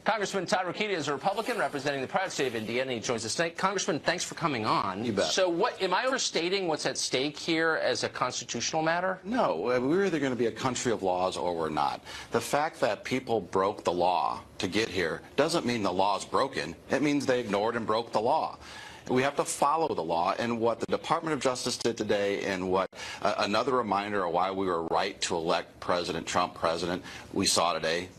Congressman Todd Rokita is a Republican representing the proud state of Indiana, and he joins us tonight. Congressman, thanks for coming on. You bet. So what, am I overstating what's at stake here as a constitutional matter? No, we're either going to be a country of laws or we're not. The fact that people broke the law to get here doesn't mean the law's broken. It means they ignored and broke the law. We have to follow the law, and what the Department of Justice did today, and what another reminder of why we were right to elect President Trump president, we saw today.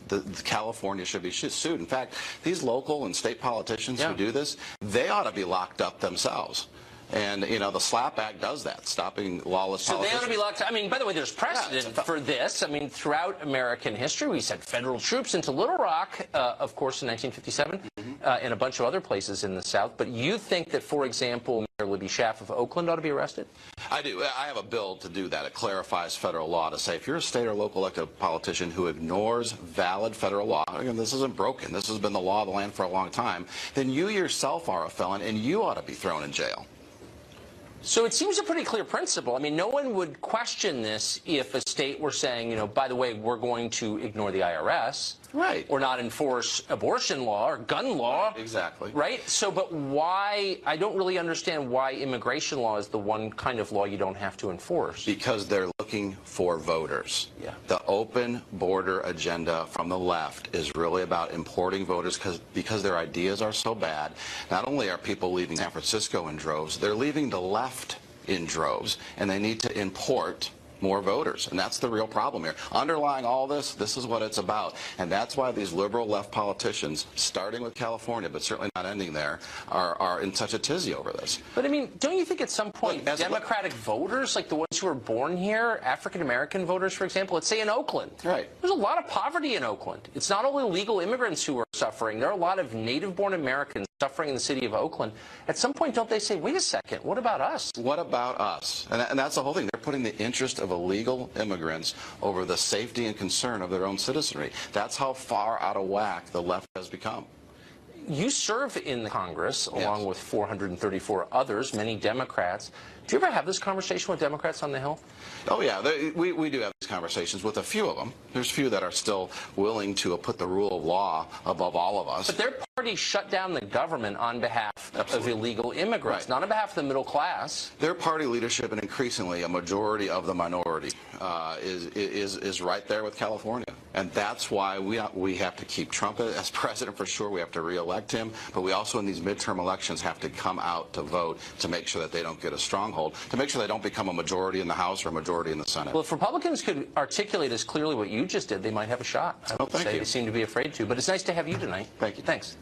California should be sued. In fact, these local and state politicians who do this, they ought to be locked up themselves. And, you know, the SLAPP Act does that, stopping lawless politicians. So they ought to be locked up. I mean, by the way, there's precedent for this. I mean, throughout American history, we sent federal troops into Little Rock, of course, in 1957, and a bunch of other places in the South. But you think that, for example, Mayor Libby Schaaf of Oakland ought to be arrested? I do. I have a bill to do that. It clarifies federal law to say if you're a state or local elected politician who ignores valid federal law, again, this isn't broken, this has been the law of the land for a long time, then you yourself are a felon and you ought to be thrown in jail. So it seems a pretty clear principle. I mean, no one would question this if a state were saying, you know, by the way, we're going to ignore the IRS. Right. Or not enforce abortion law or gun law. Exactly. Right? So, but why, I don't really understand why immigration law is the one kind of law you don't have to enforce. Because they're looking for voters. Yeah. The open border agenda from the left is really about importing voters because their ideas are so bad. Not only are people leaving San Francisco in droves, they're leaving the left in droves, and they need to import more voters, and that's the real problem here. Underlying all this is what it's about, and that's why these liberal left politicians, starting with California, but certainly not ending there, are in such a tizzy over this. But I mean, don't you think at some point Democratic voters, like the ones who were born here, African-American voters, for example, let's say in Oakland, right? There's a lot of poverty in Oakland. It's not only legal immigrants who are suffering. There are a lot of native-born Americans suffering in the city of Oakland. At some point, don't they say, wait a second, what about us? What about us? And that's the whole thing. They're putting the interest of illegal immigrants over the safety and concern of their own citizenry. That's how far out of whack the left has become. You serve in the Congress, along with 434 others, many Democrats. Do you ever have this conversation with Democrats on the Hill? Oh, yeah. We do have these conversations with a few of them. There's a few that are still willing to put the rule of law above all of us. But their party shut down the government on behalf of illegal immigrants, not on behalf of the middle class. Their party leadership, and increasingly a majority of the minority, is right there with California. And that's why we have to keep Trump as president for sure. We have to re-elect him. But we also, in these midterm elections, have to come out to vote to make sure that they don't get a stronghold, to make sure they don't become a majority in the House or a majority in the Senate. Well, if Republicans could articulate as clearly what you just did, they might have a shot. I would say they seem to be afraid to. But it's nice to have you tonight. Thank you. Thanks.